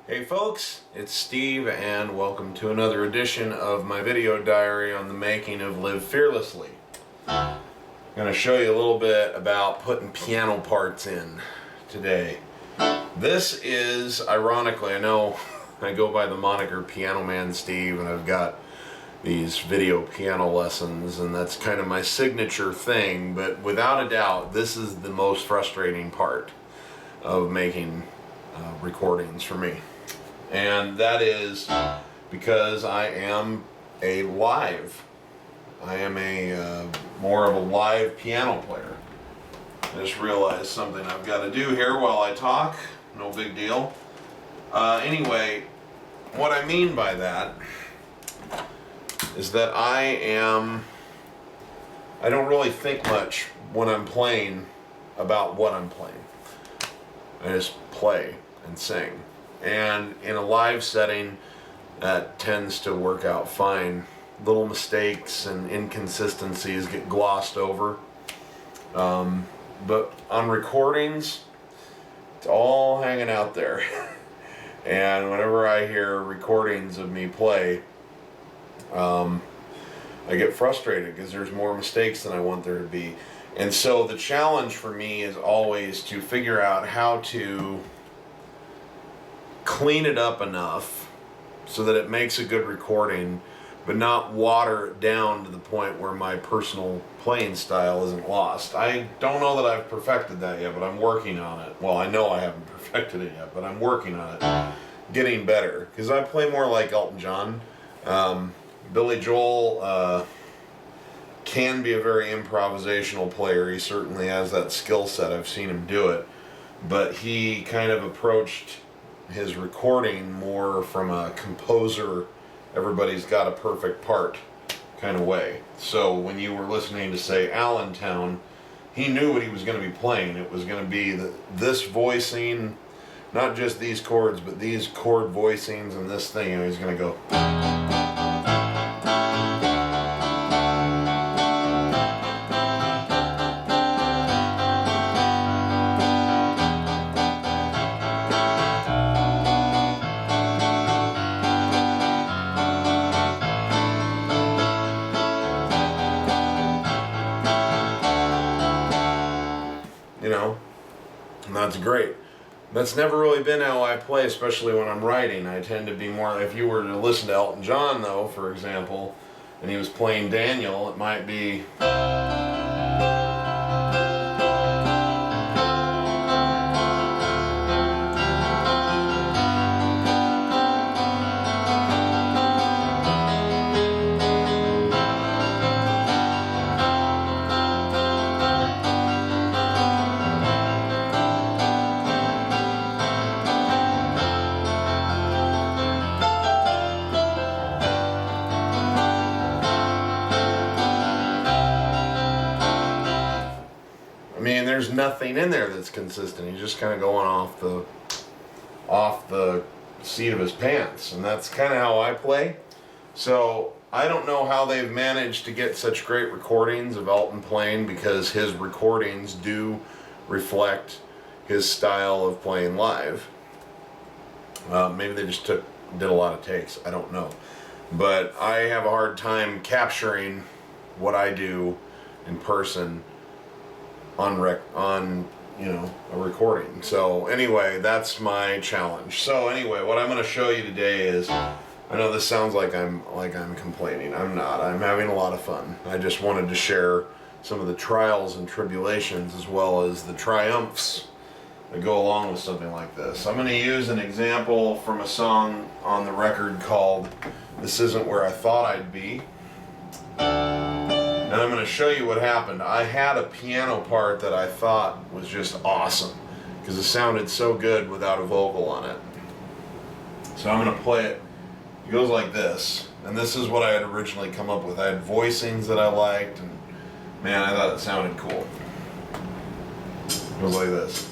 Hey folks, it's Steve and welcome to another edition of my video diary on the making of Live Fearlessly. I'm going to show you a little bit about putting piano parts in today. This is, ironically, I know I go by the moniker Piano Man Steve and I've got these video piano lessons and that's kind of my signature thing, but without a doubt this is the most frustrating part of making recordings for me. And that is because I am a more of a live piano player. I just realized something I've got to do here while I talk. No big deal. Anyway, what I mean by that is that I don't really think much when I'm playing about what I'm playing. I just play and sing. And in a live setting, that tends to work out fine. Little mistakes and inconsistencies get glossed over. But on recordings, it's all hanging out there. And whenever I hear recordings of me play, I get frustrated because there's more mistakes than I want there to be. And so the challenge for me is always to figure out how to clean it up enough so that it makes a good recording, but not water it down to the point where my personal playing style isn't lost. I don't know that I've perfected that yet, but I'm working on it. Well, I know I haven't perfected it yet, but I'm working on it, getting better, because I play more like Elton John. Billy Joel can be a very improvisational player. He certainly has that skill set. I've seen him do it, but he kind of approached his recording more from a composer, everybody's got a perfect part kind of way. So when you were listening to, say, Allentown, he knew what he was going to be playing. It was going to be this voicing, not just these chords, but these chord voicings and this thing, and he's going to go. You know, and that's great. That's never really been how I play, especially when I'm writing. I tend to be more, if you were to listen to Elton John though, for example, and he was playing Daniel, it might be there's nothing in there that's consistent. He's just kind of going off the seat of his pants, and that's kind of how I play. So I don't know how they've managed to get such great recordings of Elton playing, because his recordings do reflect his style of playing live. Maybe they just did a lot of takes. I don't know, but I have a hard time capturing what I do in person on a recording. So anyway, that's my challenge. So anyway, what I'm going to show you today is, I know this sounds like I'm complaining. I'm not. I'm having a lot of fun. I just wanted to share some of the trials and tribulations as well as the triumphs that go along with something like this. I'm going to use an example from a song on the record called "This Isn't Where I Thought I'd Be." And I'm going to show you what happened. I had a piano part that I thought was just awesome because it sounded so good without a vocal on it. So I'm going to play it. It goes like this. And this is what I had originally come up with. I had voicings that I liked, and man, I thought it sounded cool. It goes like this.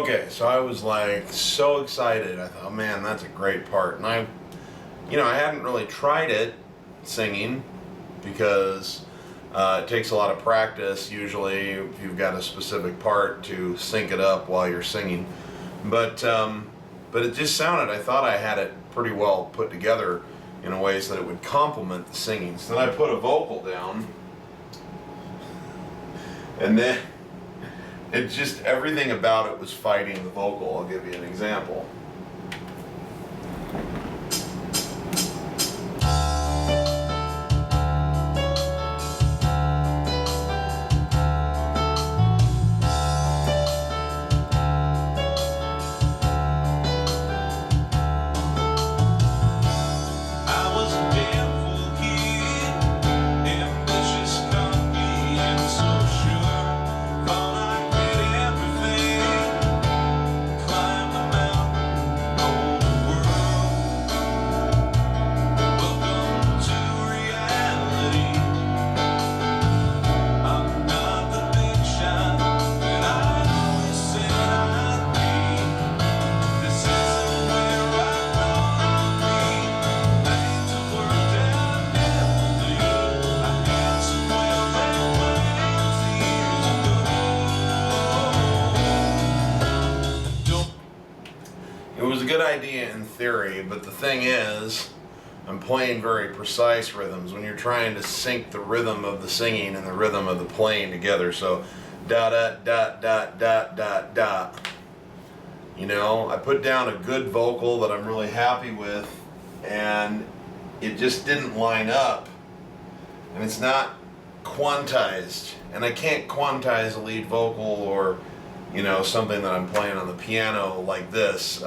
Okay, so I was like so excited. I thought, man, that's a great part. And I hadn't really tried it singing because it takes a lot of practice usually if you've got a specific part to sync it up while you're singing. But it just sounded, I thought I had it pretty well put together in a way so that it would complement the singing. So then I put a vocal down, and then it just, everything about it was fighting the vocal. I'll give you an example. Good idea in theory, but the thing is, I'm playing very precise rhythms when you're trying to sync the rhythm of the singing and the rhythm of the playing together. So da da da da da da da. You know, I put down a good vocal that I'm really happy with, and it just didn't line up, and it's not quantized, and I can't quantize a lead vocal or, you know, something that I'm playing on the piano like this.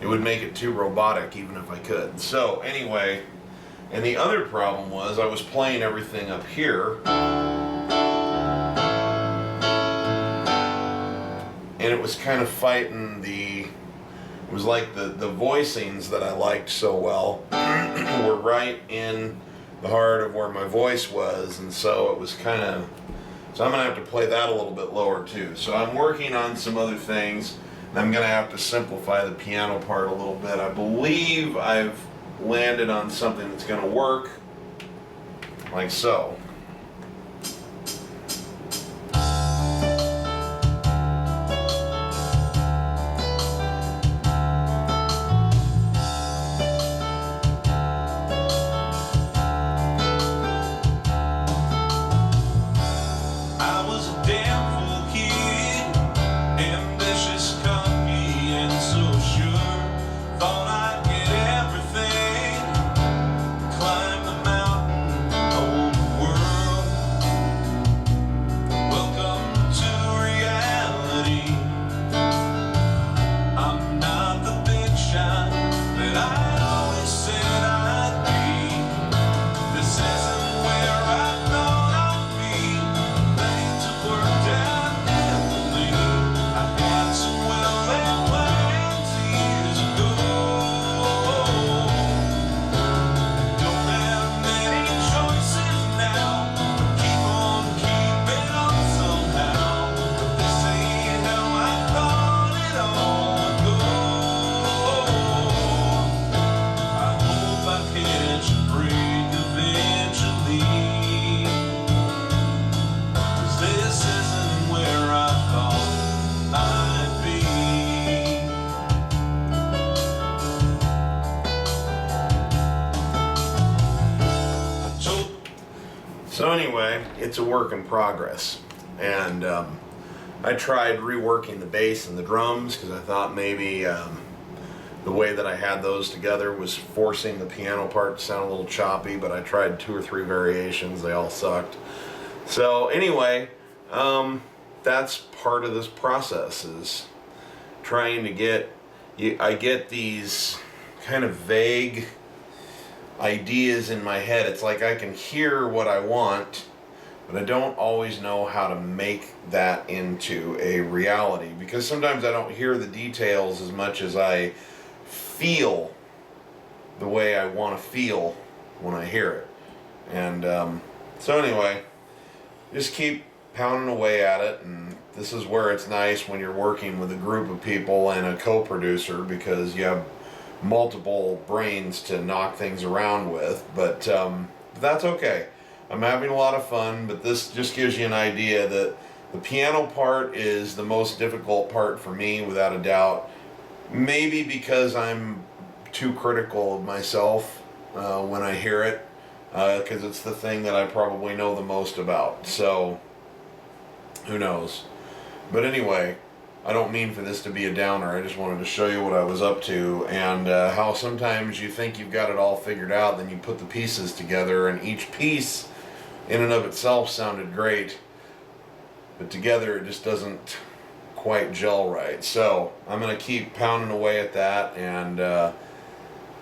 It would make it too robotic even if I could. So anyway, and the other problem was I was playing everything up here, and it was kind of fighting it was like the voicings that I liked so well were right in the heart of where my voice was, and so it was kind of, so I'm going to have to play that a little bit lower too. So I'm working on some other things. I'm going to have to simplify the piano part a little bit. I believe I've landed on something that's going to work like so. So anyway, it's a work in progress, and I tried reworking the bass and the drums because I thought maybe the way that I had those together was forcing the piano part to sound a little choppy, but I tried 2 or 3 variations, they all sucked. So anyway, that's part of this process, is trying to get, I get these kind of vague ideas in my head. It's like I can hear what I want, but I don't always know how to make that into a reality, because sometimes I don't hear the details as much as I feel the way I want to feel when I hear it. And so anyway, just keep pounding away at it, and this is where it's nice when you're working with a group of people and a co-producer, because you have multiple brains to knock things around with, but that's okay. I'm having a lot of fun, but this just gives you an idea that the piano part is the most difficult part for me, without a doubt. Maybe because I'm too critical of myself when I hear it, because it's the thing that I probably know the most about, so who knows. But anyway, I don't mean for this to be a downer. I just wanted to show you what I was up to, and how sometimes you think you've got it all figured out, then you put the pieces together, and each piece in and of itself sounded great, but together it just doesn't quite gel right. So I'm going to keep pounding away at that, and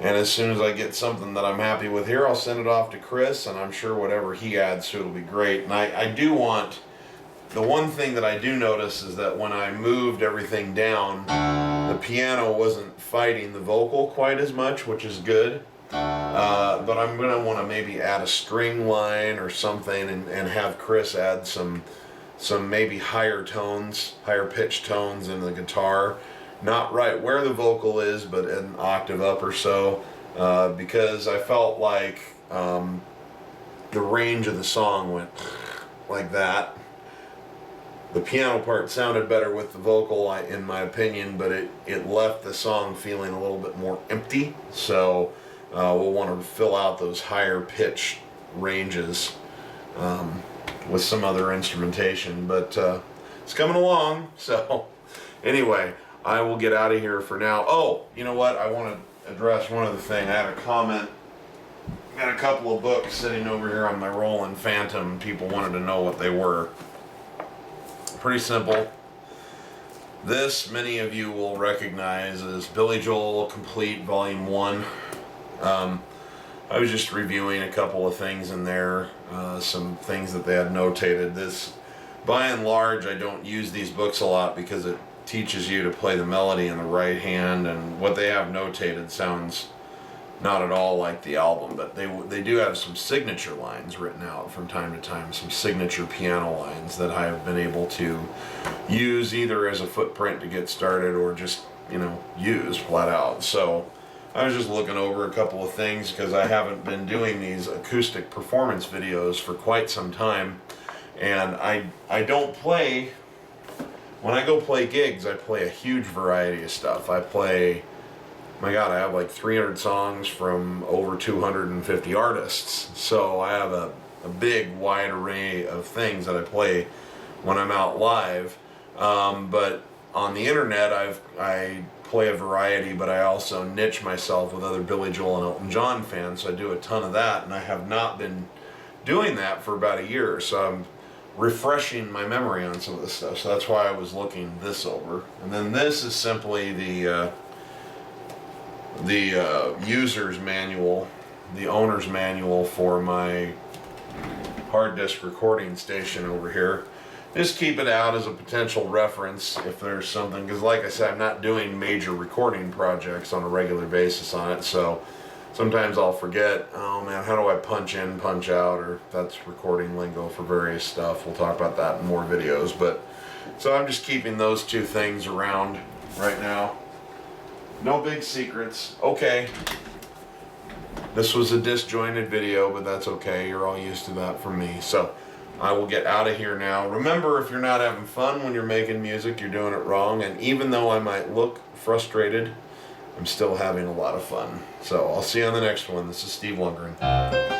as soon as I get something that I'm happy with here, I'll send it off to Chris, and I'm sure whatever he adds to it'll be great. And I do want, the one thing that I do notice is that when I moved everything down, the piano wasn't fighting the vocal quite as much, which is good. But I'm going to want to maybe add a string line or something, and have Chris add some maybe higher tones, higher pitched tones in the guitar. Not right where the vocal is, but an octave up or so, because I felt like the range of the song went like that. The piano part sounded better with the vocal, in my opinion, but it left the song feeling a little bit more empty. So we'll want to fill out those higher pitch ranges with some other instrumentation, but it's coming along. So anyway, I will get out of here for now. Oh, you know what? I want to address one other thing. I had a comment. I got a couple of books sitting over here on my Roland Phantom. People wanted to know what they were. Pretty simple. This, many of you will recognize as Billy Joel Complete Volume 1. I was just reviewing a couple of things in there, some things that they had notated. This, by and large, I don't use these books a lot because it teaches you to play the melody in the right hand, and what they have notated sounds not at all like the album, but they do have some signature lines written out from time to time, some signature piano lines that I have been able to use either as a footprint to get started or just, use flat out. So I was just looking over a couple of things because I haven't been doing these acoustic performance videos for quite some time, and I don't play. When I go play gigs, I play a huge variety of stuff. I play, my God, I have like 300 songs from over 250 artists. So I have a big, wide array of things that I play when I'm out live. But on the internet, I play a variety, but I also niche myself with other Billy Joel and Elton John fans. So I do a ton of that, and I have not been doing that for about a year. So I'm refreshing my memory on some of this stuff, so that's why I was looking this over. And then this is simply the user's manual, the owner's manual for my hard disk recording station over here. Just keep it out as a potential reference if there's something, because like I said, I'm not doing major recording projects on a regular basis on it, so sometimes I'll forget, oh man, how do I punch in, punch out, or that's recording lingo for various stuff. We'll talk about that in more videos, but so I'm just keeping those two things around right now. No big secrets. Okay. This was a disjointed video, but that's okay. You're all used to that from me. So I will get out of here now. Remember, if you're not having fun when you're making music, you're doing it wrong. And even though I might look frustrated, I'm still having a lot of fun. So I'll see you on the next one. This is Steve Lungrin.